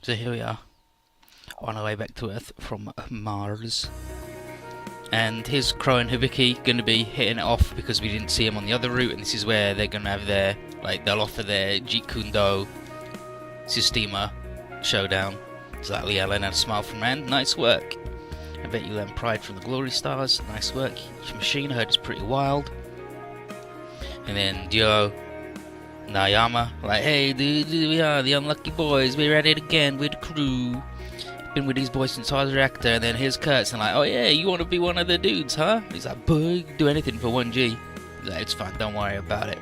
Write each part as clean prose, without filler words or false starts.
So here we are, on our way back to Earth from Mars. And here's Crow and Hibiki going to be hitting it off because we didn't see them on the other route, and this is where they're going to have their, they'll offer their Jeet Kune Do Systema showdown. Exactly, I learned how to smile from Rand. Nice work. I bet you learned pride from the Glory Stars. Nice work. Your machine, I heard, is pretty wild. And then Dio Nayama, hey dude, we are the unlucky boys, we're at it again, we're the crew. Been with these boys since I was a reactor. And then here's Kurtz, and oh yeah, you want to be one of the dudes, huh? He's like, boy, do anything for 1G. He's like, it's fine, don't worry about it.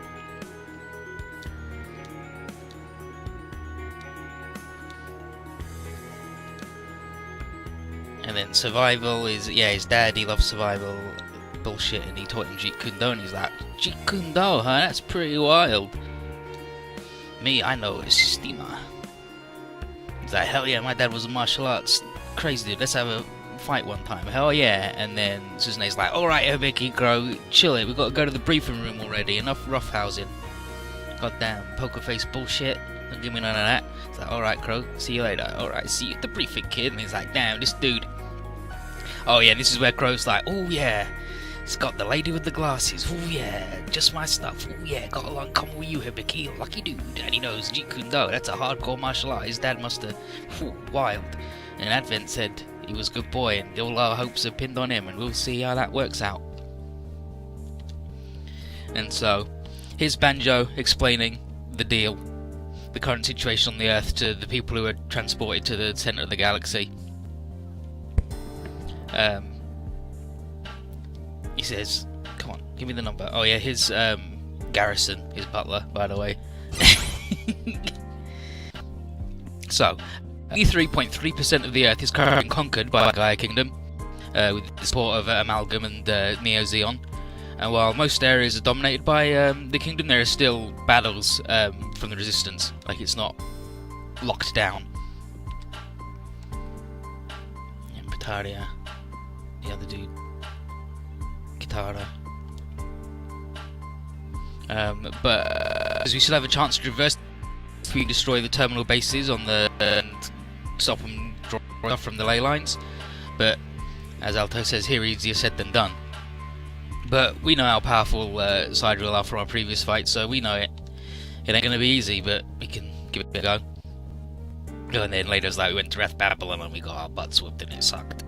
And then survival is, his dad, he loves survival bullshit, and he taught him Jeet Kune Do, and he's like, Jeet Kune Do, huh? That's pretty wild. Me, I know it's Systema. He's like, hell yeah, my dad was a martial arts. Crazy dude, let's have a fight one time. Hell yeah. And then Suzune's like, alright, Hibiki, Crow, chill it, we gotta go to the briefing room already. Enough roughhousing. Goddamn, poker face bullshit. Don't give me none of that. It's like, alright, Crow, see you later. Alright, see you at the briefing, kid. And he's like, damn, this dude. Oh yeah, this is where Crow's like, oh yeah. It's got the lady with the glasses. Oh yeah, just my stuff. Oh yeah, got a lot in common with you, Hibiki. Lucky dude. And he knows Jeet Kune Do. That's a hardcore martial art. His dad must have wild. And Advent said he was a good boy, and all our hopes are pinned on him, and we'll see how that works out. And so, here's Banjo explaining the deal, the current situation on the Earth to the people who are transported to the center of the galaxy. He says, come on, give me the number. Oh yeah, his Garrison, his butler, by the way. So, 93.3% of the Earth is currently conquered by the Gaia Kingdom, with the support of Amalgam and Neo Zeon. And while most areas are dominated by the Kingdom, there are still battles from the Resistance. It's not locked down. And Bataria, the other dude. Kitara. But as we still have a chance to reverse if we destroy the terminal bases on the and stop them drawing off from the ley lines. But as Alto says here, easier said than done. But we know how powerful Sidereal are from our previous fight, so we know it. It ain't gonna be easy, but we can give it a go. And then later, we went to Wrath Babylon and we got our butts whooped and it sucked.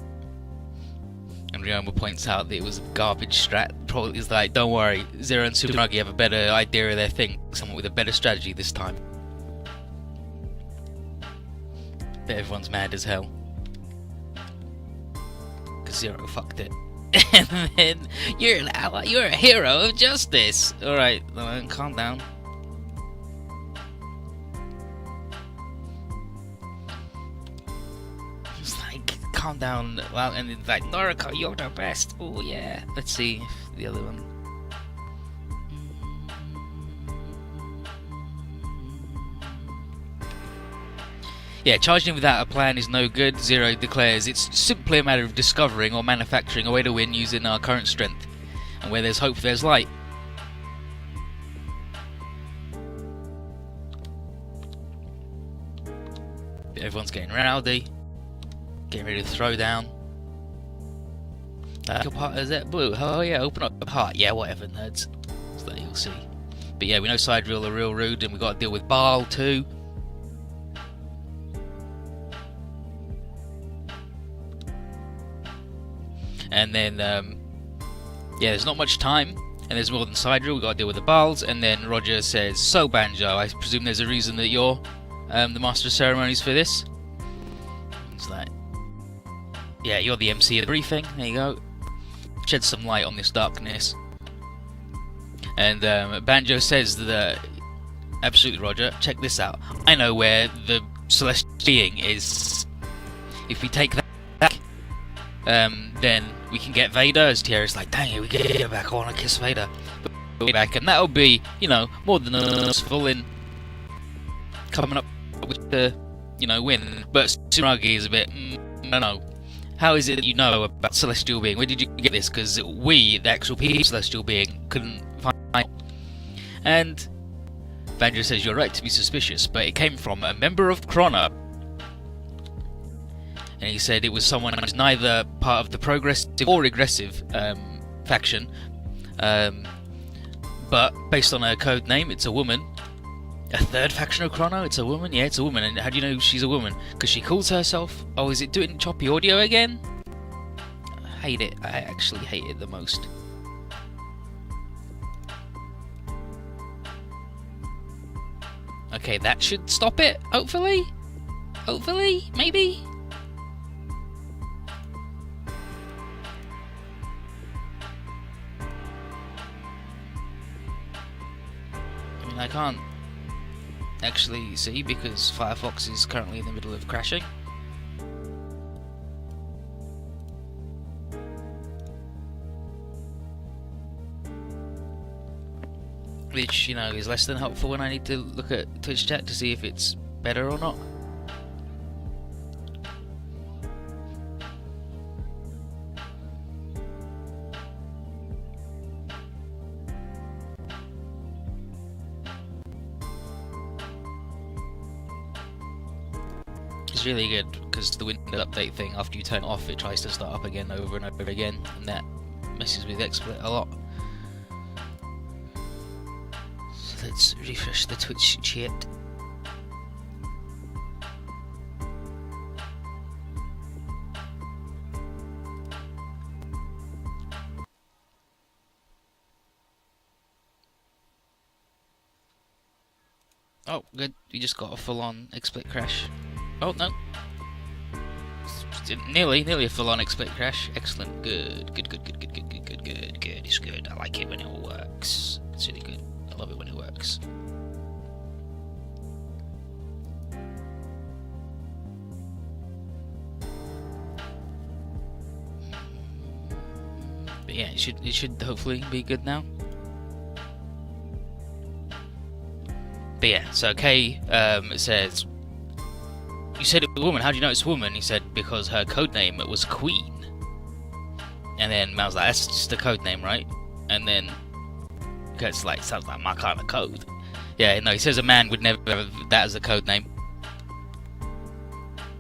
And Ryoma points out that it was a garbage strat. Probably is like, don't worry, Zero and Tsunagi have a better idea of their thing, someone with a better strategy this time. But everyone's mad as hell. Because Zero fucked it. And then, you're an ally, you're a hero of justice! Alright, calm down. Calm down, well, and it's like, Noriko, you're the best. Oh yeah. Let's see if the other one. Yeah, charging without a plan is no good. Zero declares it's simply a matter of discovering or manufacturing a way to win using our current strength. And where there's hope, there's light. Everyone's getting rowdy. Getting ready to throw down. Your part is that blue? Oh yeah, open up the heart. Yeah, whatever, nerds. So that you'll see. But yeah, we know Sidereal are real rude, and we got to deal with Baal too. And then, there's not much time, and there's more than Sidereal. We got to deal with the Baals, and then Roger says, "So Banjo, I presume there's a reason that you're the Master of Ceremonies for this." It's like, yeah, you're the MC of the briefing. There you go. Shed some light on this darkness. And Banjo says that, absolutely, Roger. Check this out. I know where the celestial being is. If we take that back, then we can get Vader. As Tierra's like, dang it, we get it back. I want to kiss Vader. But we'll back, and that'll be, more than useful in coming up with the, win. But Tsunagi is a bit, no. How is it that you know about Celestial Being? Where did you get this? Because we, the actual people, Celestial Being, couldn't find it. And Banjo says, you're right to be suspicious, but it came from a member of Krona. and he said it was someone who's neither part of the progressive or regressive faction, but based on her code name, it's a woman. A third faction of Chrono? It's a woman? Yeah, it's a woman. And how do you know she's a woman? Because she calls herself... Oh, is it doing choppy audio again? I hate it. I actually hate it the most. Okay, that should stop it, hopefully? Hopefully? Maybe? I mean, I can't actually see because Firefox is currently in the middle of crashing. Which, you know, is less than helpful when I need to look at Twitch chat to see if it's better or not. It's really good because the Windows update thing, after you turn it off, it tries to start up again over and over again, and that messes with XSplit a lot. So let's refresh the Twitch chat. Oh, good. We just got a full-on XSplit crash. Oh, no. Nearly a full-on XSplit crash. Excellent. Good. It's good. I like it when it all works. It's really good. I love it when it works. But yeah, it should hopefully be good now. But yeah, so Kay says, "You said it was a woman, how do you know it's a woman?" He said, "Because her code name was Queen." And then Mal's like, "That's just a code name, right?" And then Kurt's like, "Sounds like my kind of code." Yeah, no, he says a man would never have that as a code name.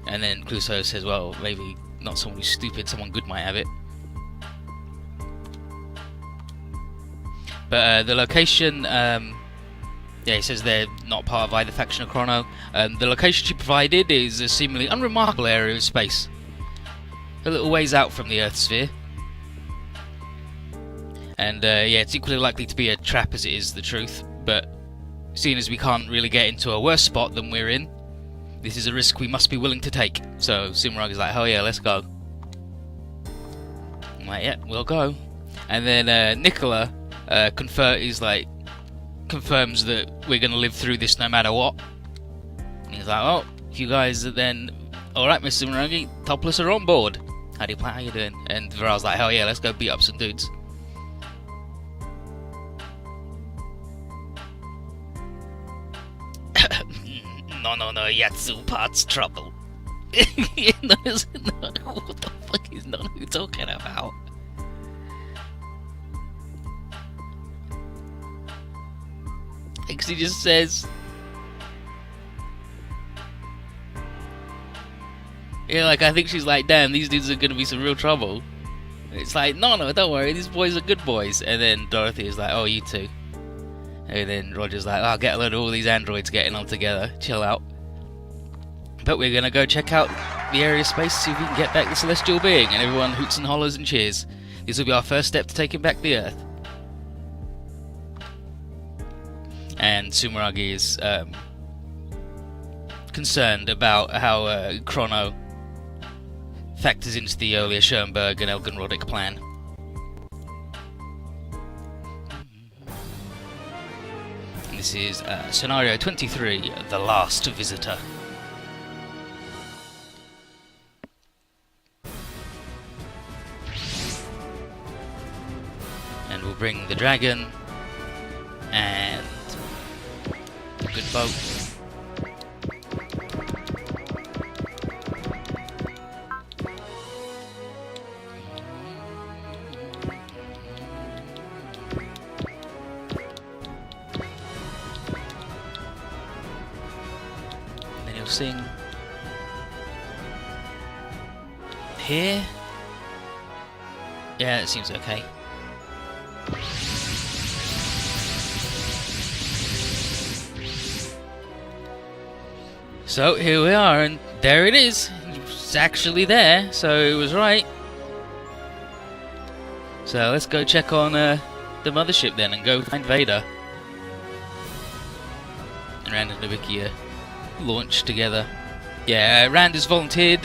And then Clouseau says, "Well, maybe not someone who's stupid, someone good might have it." But the location, yeah, he says they're not part of either faction of Chrono. The location she provided is a seemingly unremarkable area of space, a little ways out from the Earth sphere. And yeah, it's equally likely to be a trap as it is the truth, but seeing as we can't really get into a worse spot than we're in, this is a risk we must be willing to take. So Simrog is like, "Oh yeah, let's go." I'm like, "Yeah, we'll go." And then Nicola confirms that we're going to live through this no matter what. And he's like, "Oh, if you guys are then alright, Mr. Muragi, Topless are on board. How you doing?" And Varal's like, "Hell yeah, let's go beat up some dudes." No, Yatsu parts trouble. What the fuck is Nonu talking about? Because he just says, yeah, like, I think she's like, "Damn, these dudes are gonna be some real trouble." It's like, no, don't worry, these boys are good boys. And then Dorothy is like, "Oh, you too." And then Roger's like, "I'll get a load of all these androids getting on together, chill out." But we're gonna go check out the area of space, see if we can get back the celestial being. And everyone hoots and hollers and cheers. This will be our first step to taking back the Earth. And Sumeragi is concerned about how Chrono factors into the earlier Schoenberg and Elgenrodic plan. And this is scenario 23, The Last Visitor. And we'll bring the dragon and good boat. And then he'll sing. here. Yeah, it seems okay. So here we are, and there it is. It's actually there, so it was right. So let's go check on the mothership then and go find Vader. And Rand and Hibiki launch together. Yeah, Rand has volunteered.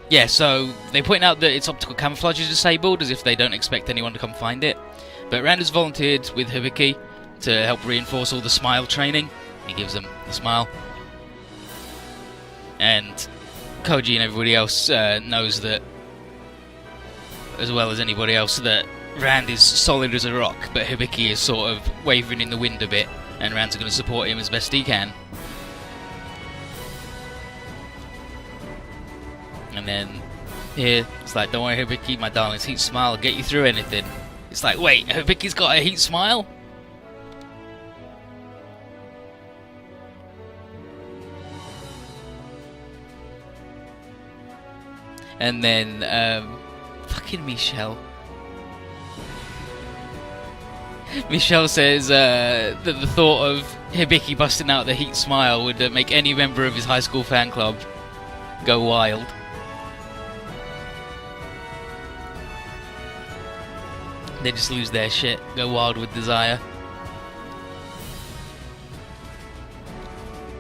Yeah, so they point out that its optical camouflage is disabled, as if they don't expect anyone to come find it. But Rand has volunteered with Hibiki to help reinforce all the smile training. He gives them the smile. And Koji and everybody else knows that, as well as anybody else, that Rand is solid as a rock, but Hibiki is sort of wavering in the wind a bit, and Rand's going to support him as best he can. And then here, it's like, don't worry Hibiki, my darling's heat smile will get you through anything. It's like, wait, Hibiki's got a heat smile? And then, fucking Michelle. Michelle says that the thought of Hibiki busting out the heat smile would make any member of his high school fan club go wild. They just lose their shit, go wild with desire.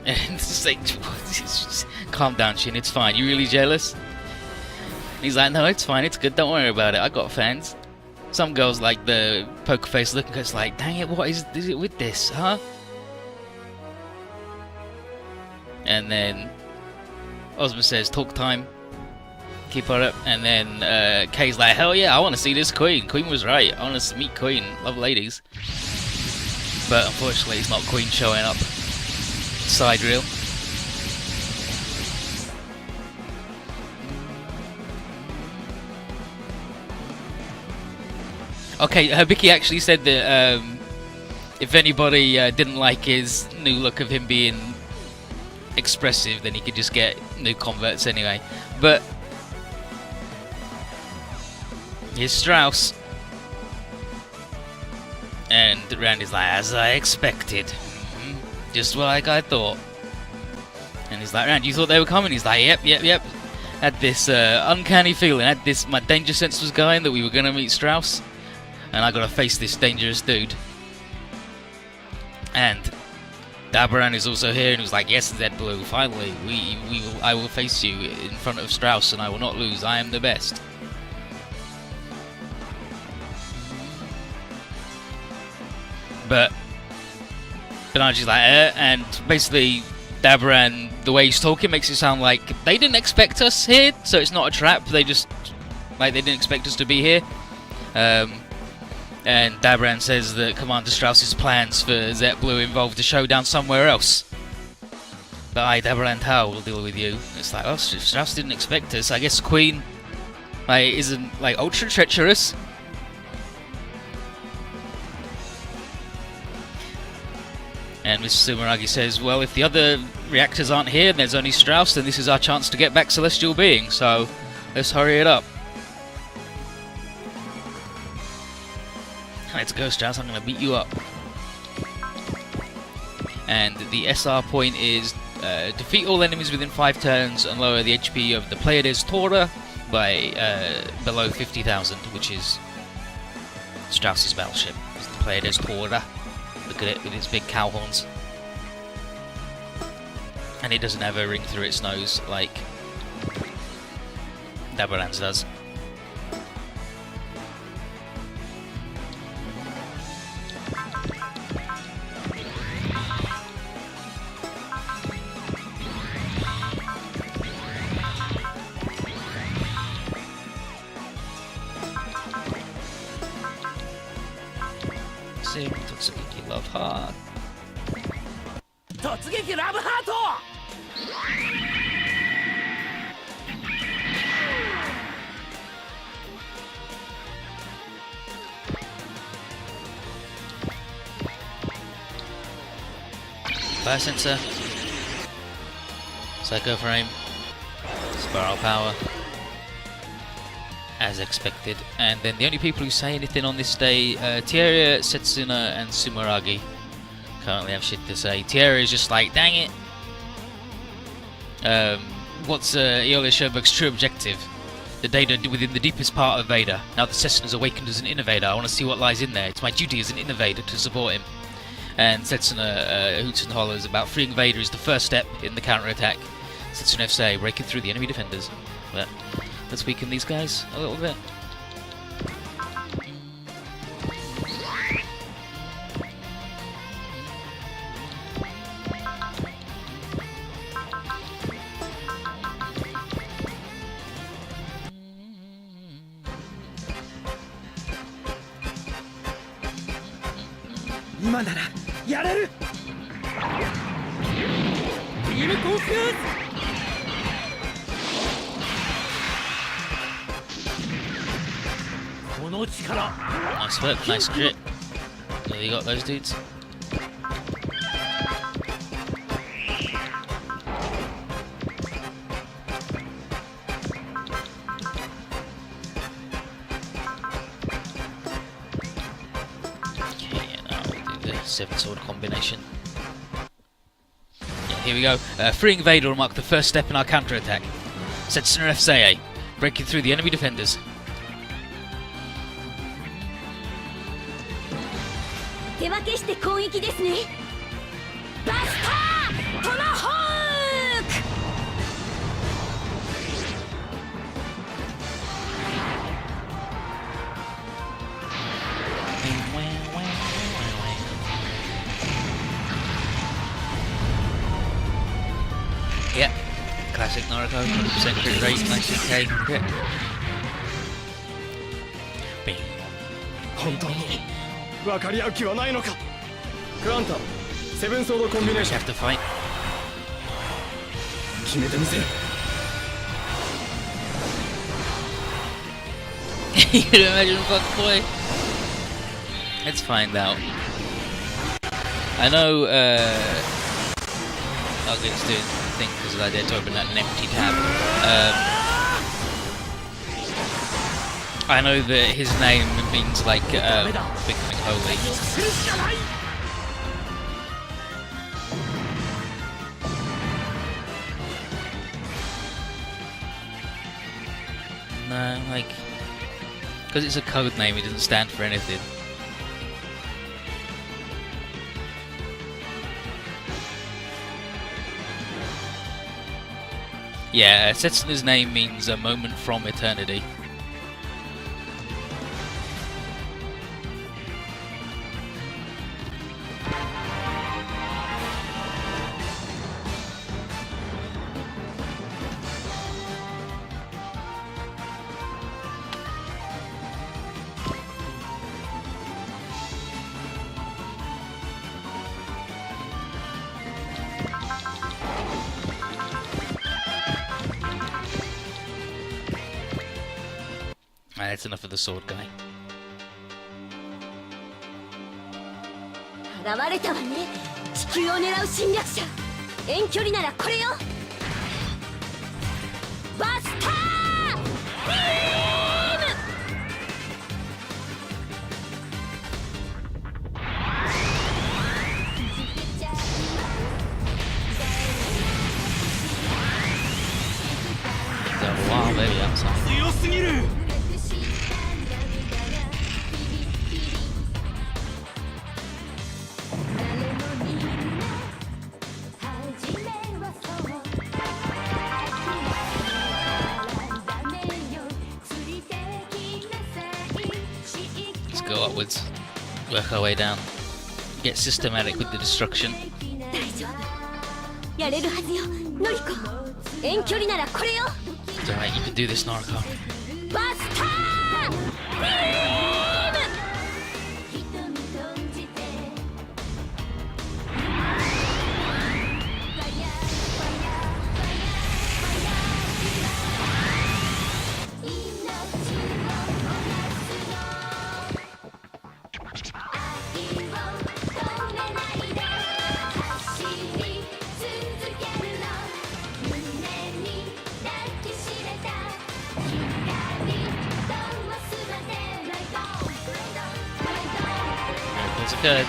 And it's just like, calm down, Shin, it's fine. You really jealous? He's like, no, it's fine, it's good, don't worry about it, I got fans. Some girls like the poker face look and it's like, dang it, what is it with this, huh? And then Ozma says, talk time, keep her up. And then Kay's like, hell yeah, I want to see this Queen. Queen was right, I want to meet Queen, love ladies. But unfortunately it's not Queen showing up. Side reel. Okay, Hibiki actually said that if anybody didn't like his new look of him being expressive, then he could just get new converts anyway. But here's Strauss. And Randy's like, as I expected. Just like I thought. And he's like, Randy, you thought they were coming? He's like, yep. Had this uncanny feeling, had this, my danger sense was going that we were going to meet Strauss. And I gotta face this dangerous dude. And Dabaran is also here and he was like, yes, Zed Blue, finally, I will face you in front of Strauss and I will not lose, I am the best. But Banaji's like, and basically Dabaran, the way he's talking makes it sound like they didn't expect us here, so it's not a trap, they just, like, they didn't expect us to be here. And Dabaran says that Commander Strauss's plans for Zet Blue involved a showdown somewhere else. But I, Dabaran Tau, will deal with you. It's like, oh, Strauss didn't expect us. I guess Queen, like, isn't, like, ultra treacherous. And Mr. Sumeragi says, well, if the other reactors aren't here and there's only Strauss, then this is our chance to get back Celestial Being, so let's hurry it up. Let's go, Strauss, I'm going to beat you up. And the SR point is defeat all enemies within 5 turns and lower the HP of the Pleiades Tora by below 50,000, which is Strauss's battleship. It's the Pleiades Tora. Look at it with its big cow horns. And it doesn't have a ring through its nose like Dabaran's does. Totsugeki Love Heart. Totsugeki Love Heart! Fire sensor. Psycho frame. Spiral power. as expected. And then the only people who say anything on this day, Tierra, Setsuna, and Sumeragi currently have shit to say. Tierra is just like, dang it. What's Aeolia Sherberg's true objective? The data within the deepest part of Vader. Now that Setsuna's awakened as an innovator, I want to see what lies in there. It's my duty as an innovator to support him. And Setsuna hoots and hollers about freeing Vader is the first step in the counterattack. Setsuna FSA breaking through the enemy defenders. But let's weaken these guys a little bit. Nice work, nice crit. There you got those dudes. Okay, now we'll do the 7-sword combination. Yeah, here we go. Freeing Vader will mark the first step in our counterattack. Setsuna FSA, breaking through the enemy defenders. 手分けして攻撃ですね。バスタートマホーク。Yeah, classic Naruto, 100% crit rate, 90k crit. Bing. 本当に分かり合う気はないのか。クアンタ、セブンソードコンビネーション。Have to fight. 決めてみせる。You can imagine fuckboy. Let's find out. I know Uglin's doing the thing because I did to open an empty tab. I know that his name means like becoming holy. No, like, because it's a code name, it doesn't stand for anything. Yeah, Setsuna's name means a moment from eternity. That's enough of the sword guy. 現れたわね。地球を狙う侵略者。遠距離ならこれよ。バスタービーム。Wow, baby, outside. 強すぎる。Let's go upwards. Work our way down. Get systematic with the destruction. 大丈夫。やれるはずよ。ノリコ。遠距離ならこれよ。It's alright, you can do this, Naruto. バスタービーム。has occurred.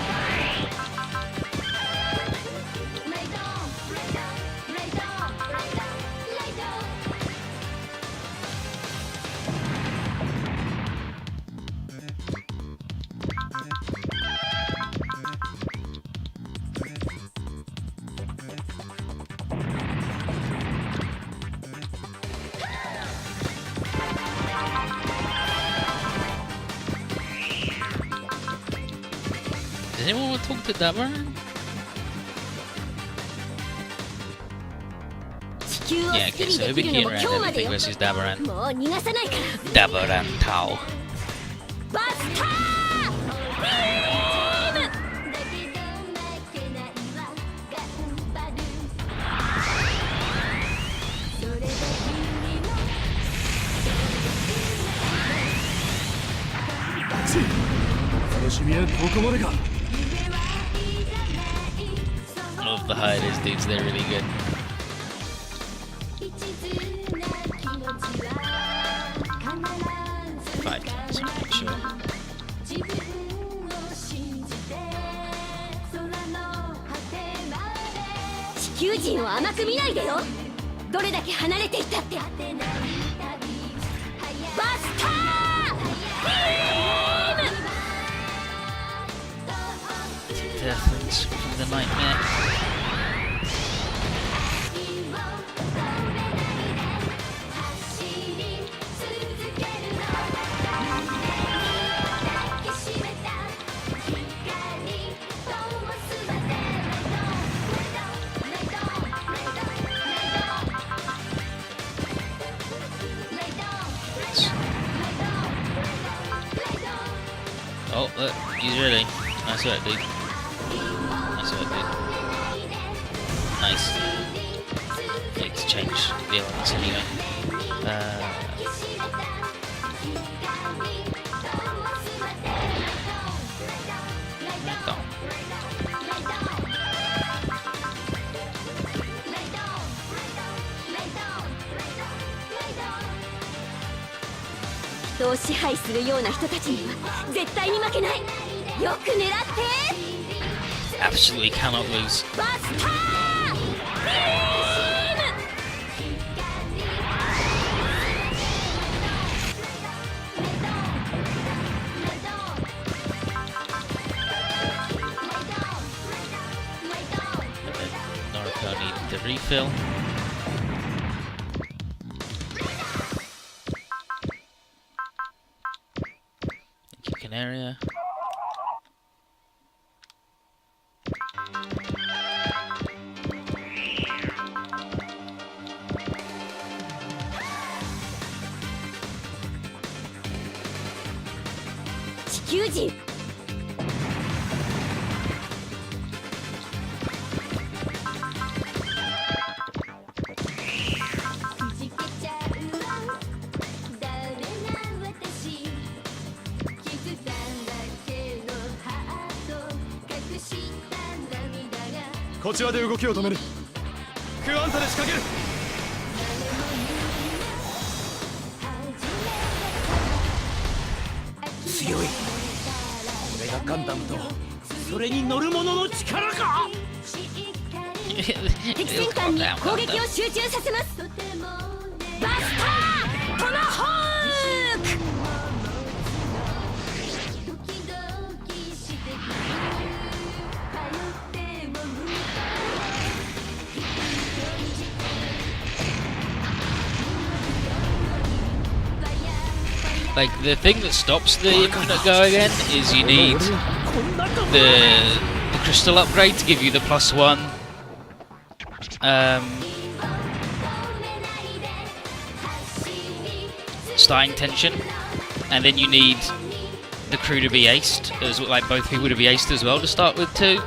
Does anyone want to talk to Dabaran? Yeah, okay, so we've been getting around everything versus Dabaran. もう逃がさないから。 Dabaran Tao. バスタービーム。楽しみはここまでか。 I love the hiders, dudes, they're really good. Five times, make sure. 地球人を甘く見ないでよ。どれだけ離れていたって。バスタービーム。 Death from the nightmare. Oh, look, he's ready. Nice work, dude. Nice work, dude. Nice. Need to change the elements anyway. Down. 人を支配するような人たちには絶対に負けない。よく狙って。 Absolutely cannot lose. バスタービーム。 Noriko needing to refill. Thank you, Canaria.地球人。 こちらで動きを止める。クアンタで仕掛ける。強い。これがガンダムとそれに乗る者の力か。敵戦艦に攻撃を集中させます。バスタートマホーク。 Like, the thing that stops the infinite go again is you need the crystal upgrade to give you the +1 starting tension, and then you need the crew to be aced, as well, like both people to be aced as well to start with too.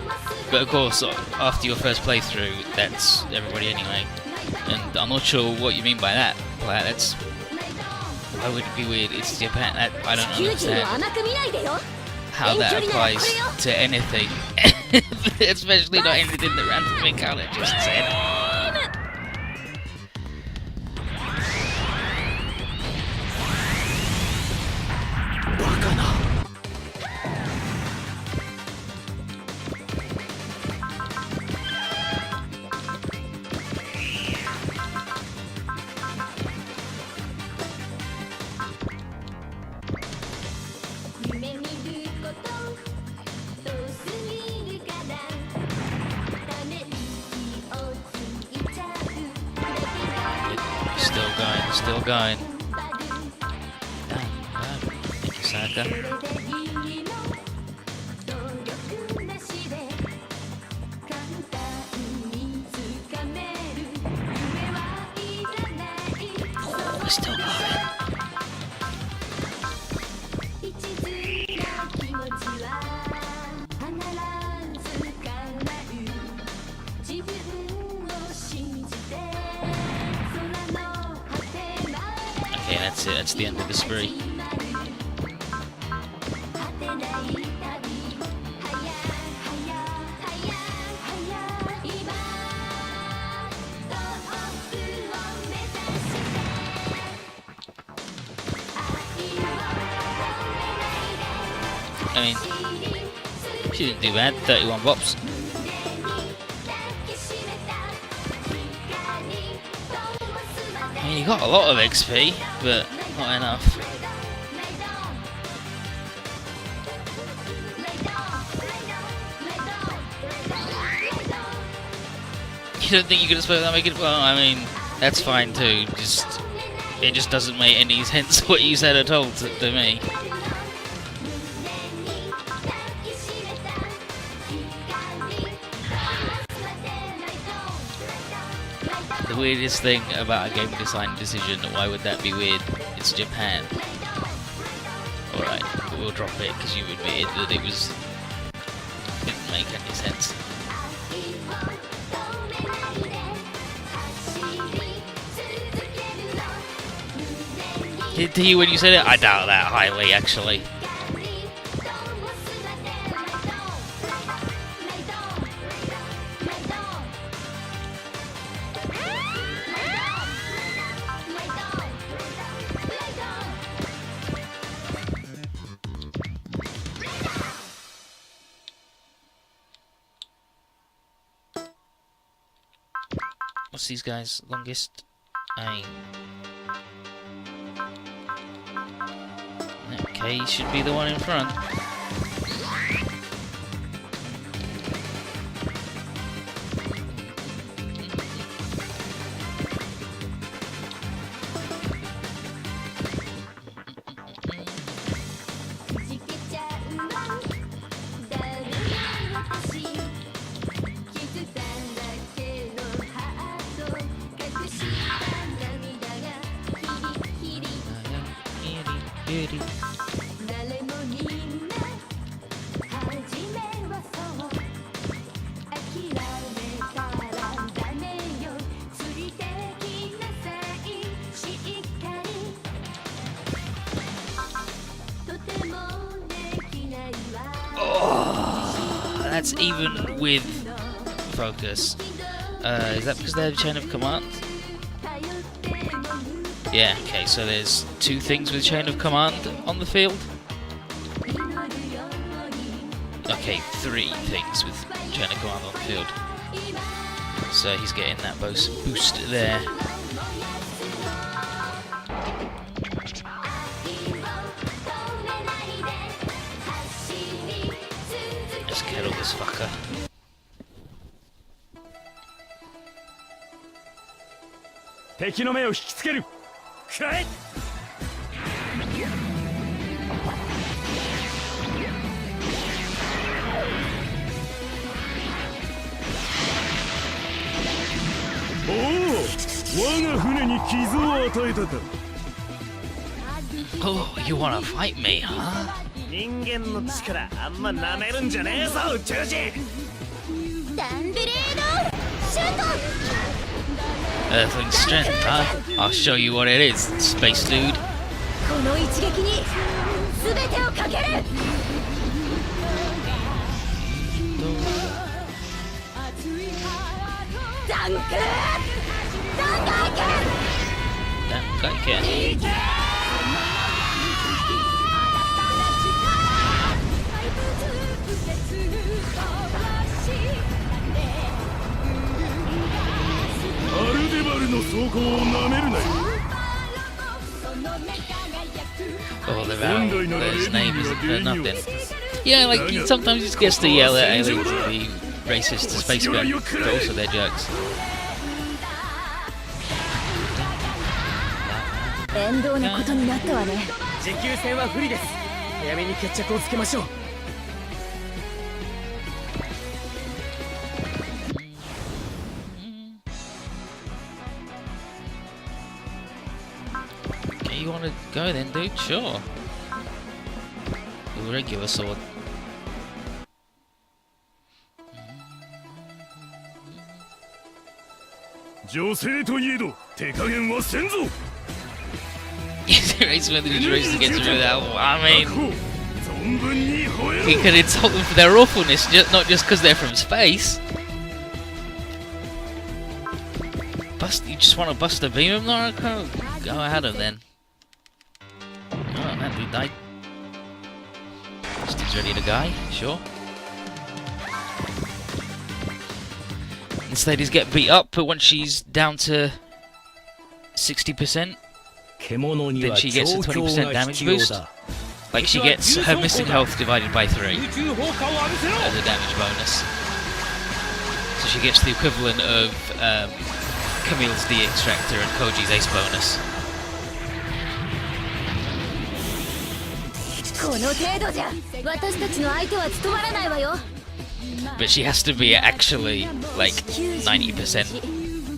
But of course, after your first playthrough, that's everybody anyway. And I'm not sure what you mean by that. Like, that's, why would it be weird? It's Japan. I don't understand how that applies to anything, especially not anything that Random Encounter just said. Still going. Thank you, Saka. We're still going. Okay, that's it. That's the end of the spree. I mean, she didn't do bad. 31 bops. I mean, you got a lot of XP, but not enough. You don't think you could have spoken that make it? Well, I mean, that's fine too. It just doesn't make any sense what you said at all to me. The weirdest thing about a game design decision, why would that be weird? It's Japan. Alright, we'll drop it because you admitted that it didn't make any sense. To you when you said it? I doubt that highly, actually. What's these guys' longest? Okay, he should be the one in front. That's even with focus. Is that because they have chain of command? Yeah, okay, so there's two things with chain of command on the field. Okay, three things with chain of command on the field. So he's getting that boost there. Let's kill this fucker. Oh, you wanna fight me, huh? Earthling strength, huh? I'll show you what it is, space dude. Oh, his name is nothing. Yeah, like sometimes he gets to yell at aliens to be racist to space gun, but also they're jerks. 面倒なことになったわね。持久戦は不利です。早めに決着をつけましょう。Okay, you wanna go then, dude? Sure. With a regular sword. 女性といえど手加減はせんぞ。Race when the race to get rid of that. I mean, 存分に吠えろ。 we can insult them for their awfulness, not just because they're from space. You just want to bust a beam of Naruto? Go ahead of then. Oh, that dude died. This dude's ready to die, sure. This lady's get beat up, but once she's down to 60%, then she gets a 20% damage boost. Like she gets her missing health divided by 3 as a damage bonus. So she gets the equivalent of Camille's D Extractor and Koji's Ace bonus. この程度じゃ私たちの相手は務まらないわよ。 But she has to be actually like 90%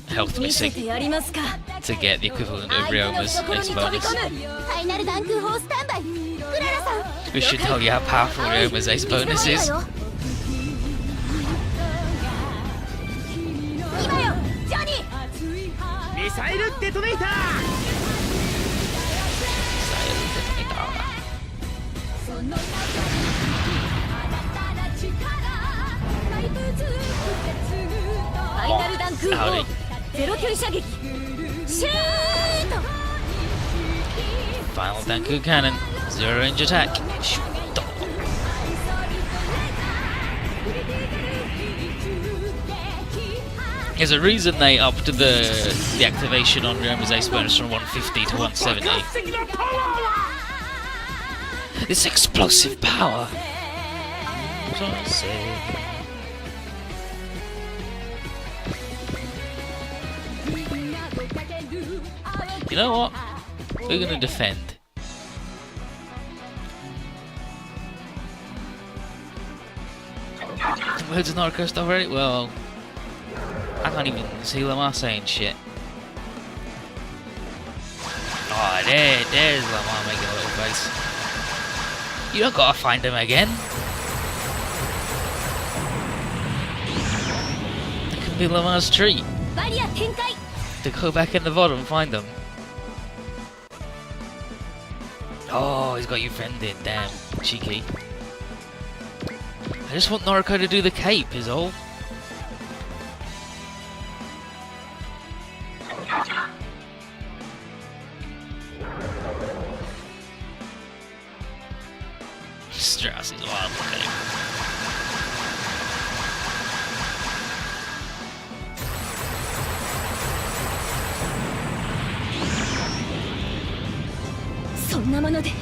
health 見せ missing てやりますか。 to get the equivalent of 相手の Ryoma's 懐に Ace 飛び bonus. 込む。ファイナルダンク砲スタンバイ。クララさん。 We should tell you how powerful Ryoma's Ace bonus is. 今よ、ジョニー。ミサイルデトネーター。 ファイナルダンク砲。ゼロ距離射撃。シュート。 Final Danku Cannon, 0 range attack. Shoot. There's a reason they upped the activation on Ryoma's Ace bonus from 150 to 170. This explosive power. You know what? We're gonna defend. Loads of Naruto stuff already? Well, I can't even see Lamar saying shit. Oh, there's Lamar making a little face. You don't gotta find him again. It could be Lamar's treat バリア展開。 to go back in the VOD and find them. Oh, he's got you friended. Damn, cheeky. I just want Naruto to do the cape, is all. Strauss is wild. Look at him. So そんなもので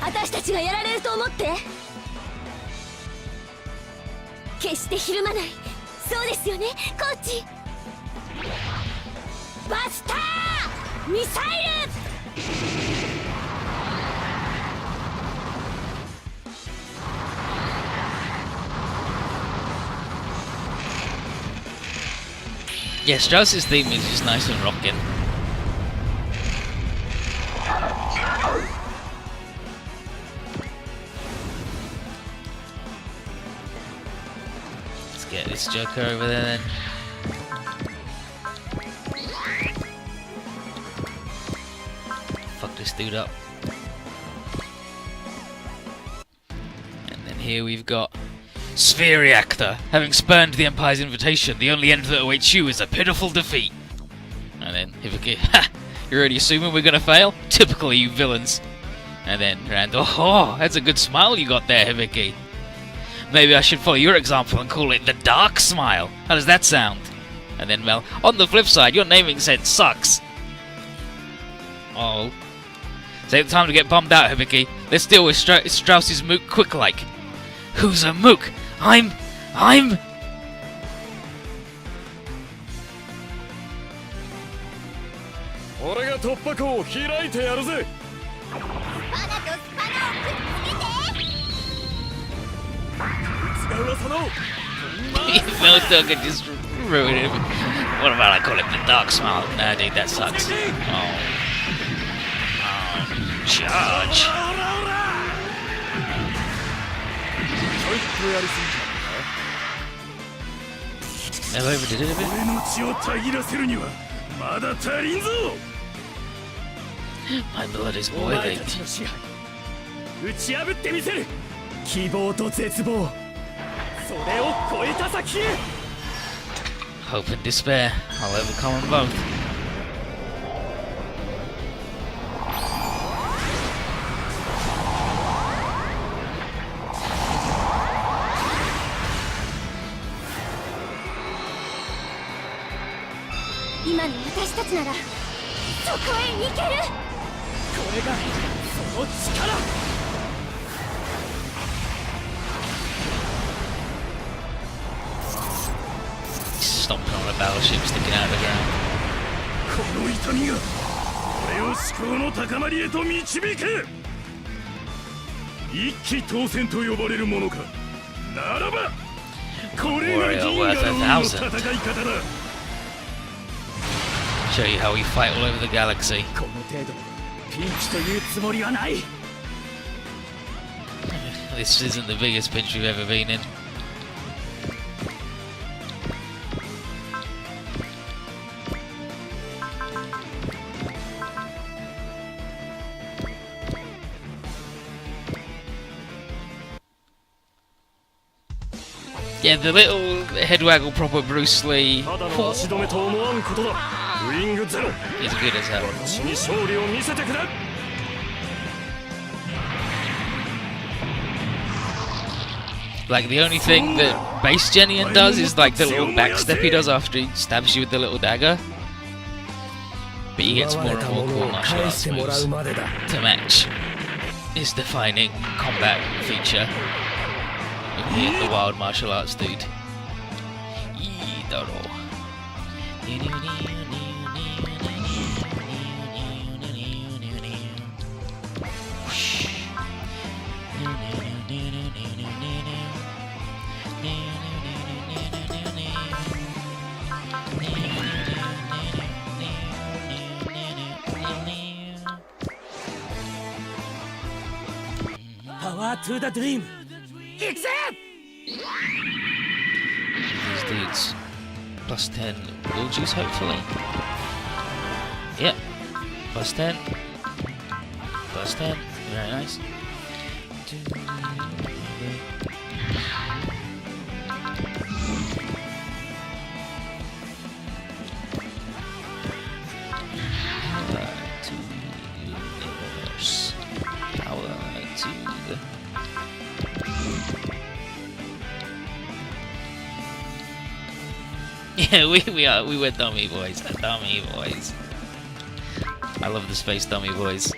私たちがやられると思って。決してひるまない。そうですよね、コーチ。バスターミサイル。 Yeah, Strauss's theme is just nice and rocking. Let's get this Joker over there then. Fuck this dude up. And then here we've got Sphere Reactor, having spurned the Empire's invitation, the only end that awaits you is a pitiful defeat. And then Hibiki, ha! You're already assuming we're gonna fail? Typical you villains. And then Randall, oh, that's a good smile you got there, Hibiki. Maybe I should follow your example and call it the Dark Smile. How does that sound? And then Mel, on the flip side, your naming sense sucks. Oh. Take the time to get bummed out, Hibiki. Let's deal with Strauss's mook quick-like. Who's a mook? I'm... 俺が突破口を開いてやるぜ。スパナとスパナをくっつけて。違う噂の No dog could just ruin him. What about I call it the dark smile? Nah, dude, that sucks. Oh. Charge. ちょいとやりすぎた Have I overdid it a bit? 俺の血をたぎらせるにはまだ足りんぞ。 My blood is お前 boiling. たちの支配打ち破ってみせる。希望と絶望、それを超えた先へ。 Hope and despair. I'll overcome them both. 今の私たちならそこへ行ける。これがその力。 Stomping on a battleship sticking out of the ground. この痛みが俺を思考の高まりへと導け。一気当選と呼ばれるものか。ならばこれが銀河の運の戦い方だ。 Show you how we fight all over the galaxy. この程度ピンチというつもりはない。 This isn't the biggest pinch we've ever been in. Yeah, the little head waggle proper Bruce Lee ただの足止めと思わんことだ。ウィングゼロ。 is good as hell. 私に勝利を見せてくれ。 Like the only thing that base Genian does is like the little backstep he does after he stabs you with the little dagger. But he gets more and more cool martial arts moves to match his defining combat feature of being the wild martial arts dude. Power to the dream. These dudes. Plus 10 will juice, hopefully. Yep. Plus 10. Plus 10. Very nice. Power to the universe. Power to the... Yeah, we were dummy boys. Dummy boys. I love the space dummy boys.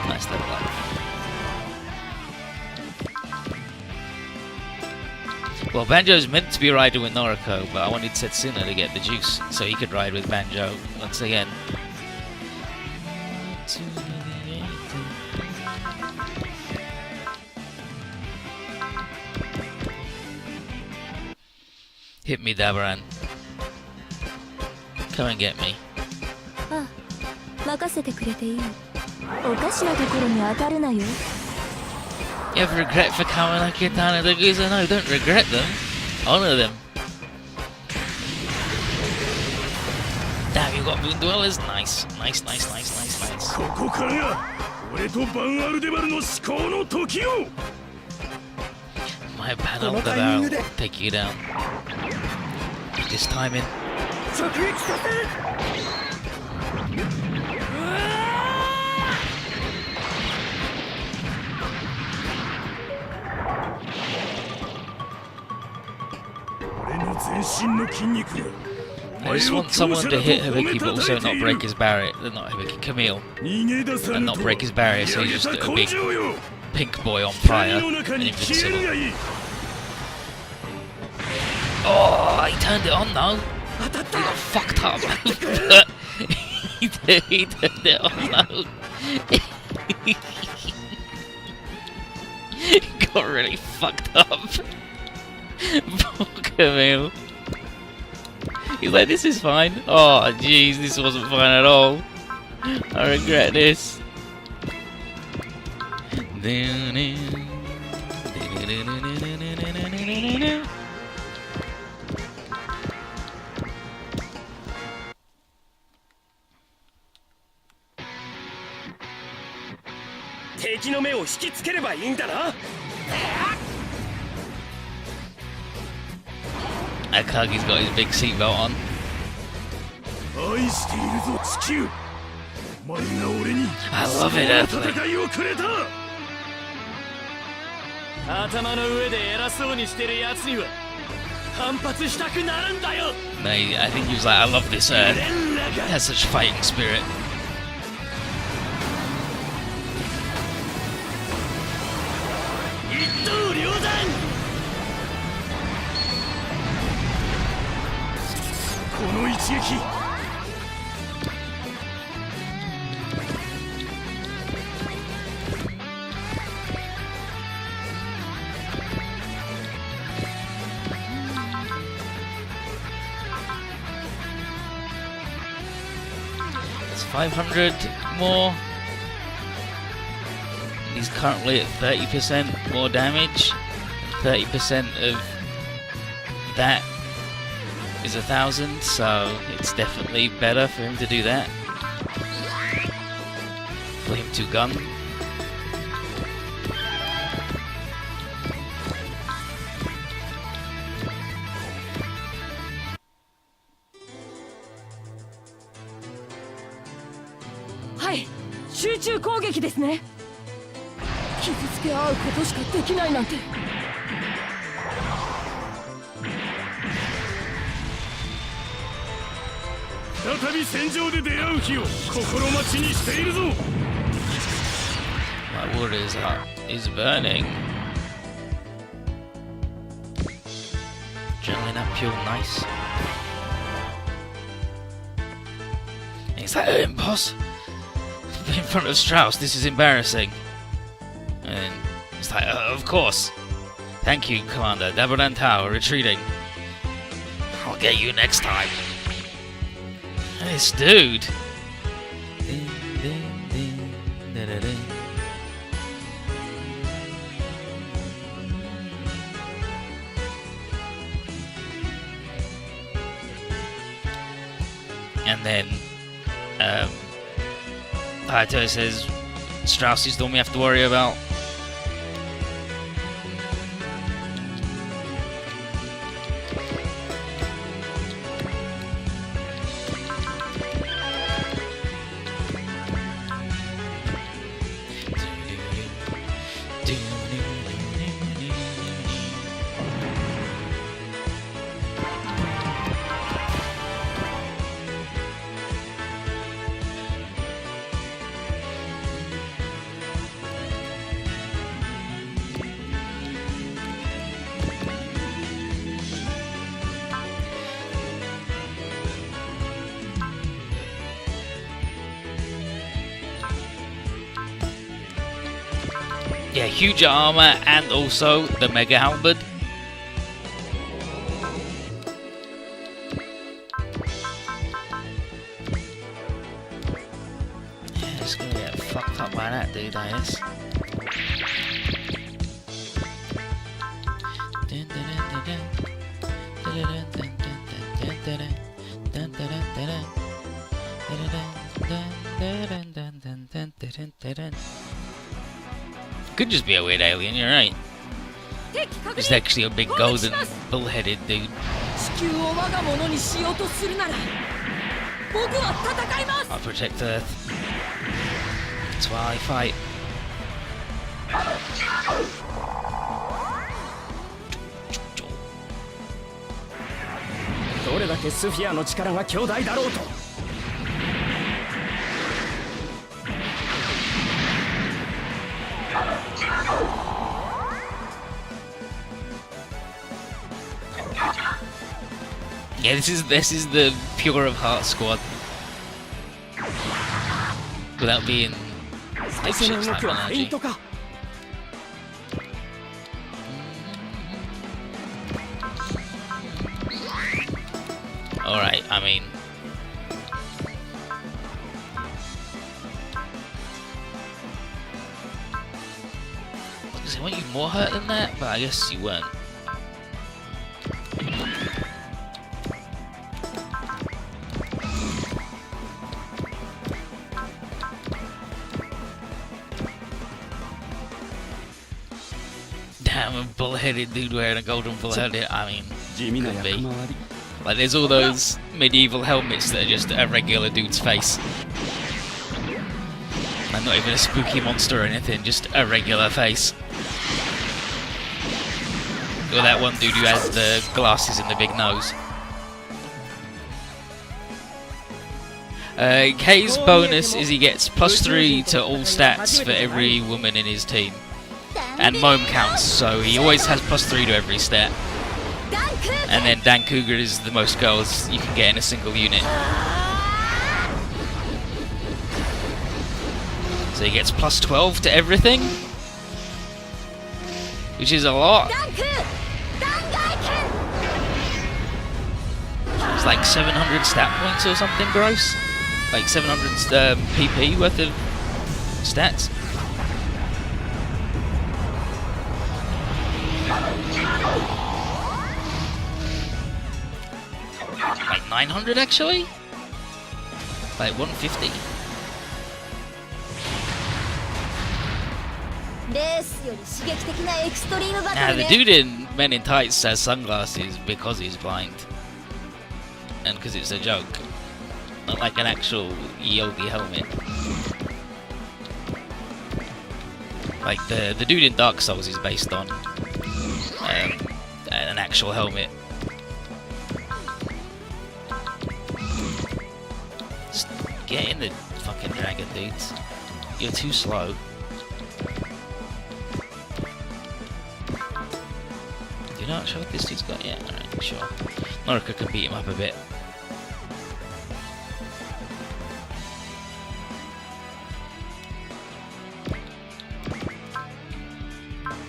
Nice level up. Well, Banjo's meant to be riding with Noriko, but I wanted Setsuna to get the juice so he could ride with Banjo once again. Hit me, Dabaran. Come and get me. あ、任せてくれていい。おかしなところに当たるなよ。 You have regret for Kawanakitana the Guza? No, don't regret them. Honor them. Damn, you got Moon Dwellers? Nice. Nice. ここからが俺とバンアルデバルの思考の時よ。 My panel of the barrel will take you down. This timing. 直撃させる。 俺の全身の筋肉が I just want someone to hit Hibiki but also not break his barrier. Not Hibiki, Camille. And not break his barrier, so he's just a big pink boy on fire and invincible. Oh, he turned it on though. He got fucked up. he turned it on though. He got really fucked up. Poor Camille. He's like, this is fine. Oh, jeez, this wasn't fine at all. I regret this. Akagi's got his big seatbelt on. I love it, Earthling. I think he was like, I love this Earth. It has such fighting spirit. It's 500 more. He's currently at 30% more damage. 30% of that is 1,000, so it's definitely better for him to do that. For him to gun. Hi, 集中攻撃ですね。傷つけ合うことしかできないなんて。再び戦場で出会う日を心待ちにしているぞ。My wood is burning. Adrenaline up fuel, nice. Is that hurting, boss? In front of Strauss, this is embarrassing. And it's like, of course. Thank you, Commander. Dabodan Tower, retreating. I'll get you next time. This dude. And then Hayato says Strauss is the one we have to worry about. Yeah, huge armor and also the Mega Halberd. Yeah, it's gonna get fucked up by that dude, I guess. Could just be a weird alien, you're right. It's actually a big golden bull-headed dude. I'll protect Earth. That's why I fight. れだけスフィアの力が強大だろうと。 Yeah, this is the pure of heart squad. Without being 最初の動きはフェイントか。 Alright, I mean... weren't you more hurt than that? But I guess you weren't. Damn, a bull-headed dude wearing a golden bull-headed. I mean, could be. Like, there's all those medieval helmets that are just a regular dude's face. And not even a spooky monster or anything, just a regular face. Or that one dude who has the glasses and the big nose. K's bonus is he gets +3 to all stats for every woman in his team. And Mome counts, so he always has +3 to every stat. And then Dan Cougar is the most girls you can get in a single unit. So he gets +12 to everything, which is a lot. It's like 700 stat points or something gross. Like 700 PP worth of stats. Like 900 actually? Like 150. Now the dude in Men in Tights has sunglasses because he's blind. And because it's a joke. Not like an actual yogi helmet. Like the dude in Dark Souls is based on an actual helmet. Just get in the fucking dragon, dudes. You're too slow. Do you not sure what this dude's got yet? Alright, sure. Norika can beat him up a bit.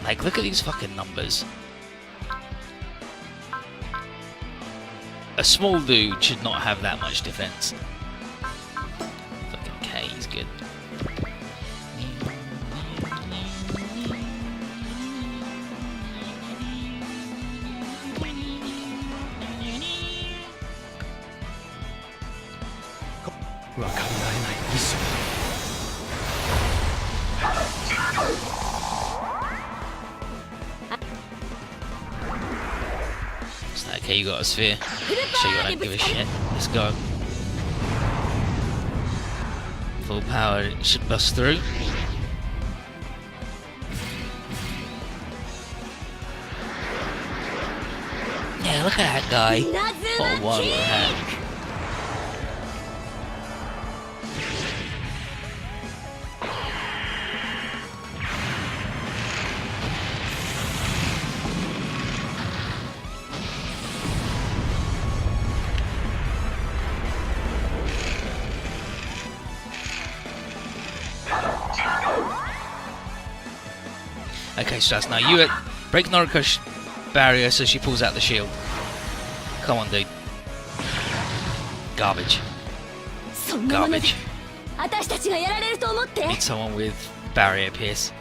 Like, look at these fucking numbers. A small dude should not have that much defense. Fucking K, he's good. Okay, you got a sphere. Show you I don't give a shit. Let's go. Full power, it should bust through. Yeah, look at that guy. What a wild little hack. Okay, Strauss, now you break Noriko's barrier so she pulls out the shield. Come on, dude. Garbage. Garbage. Need someone with barrier pierce.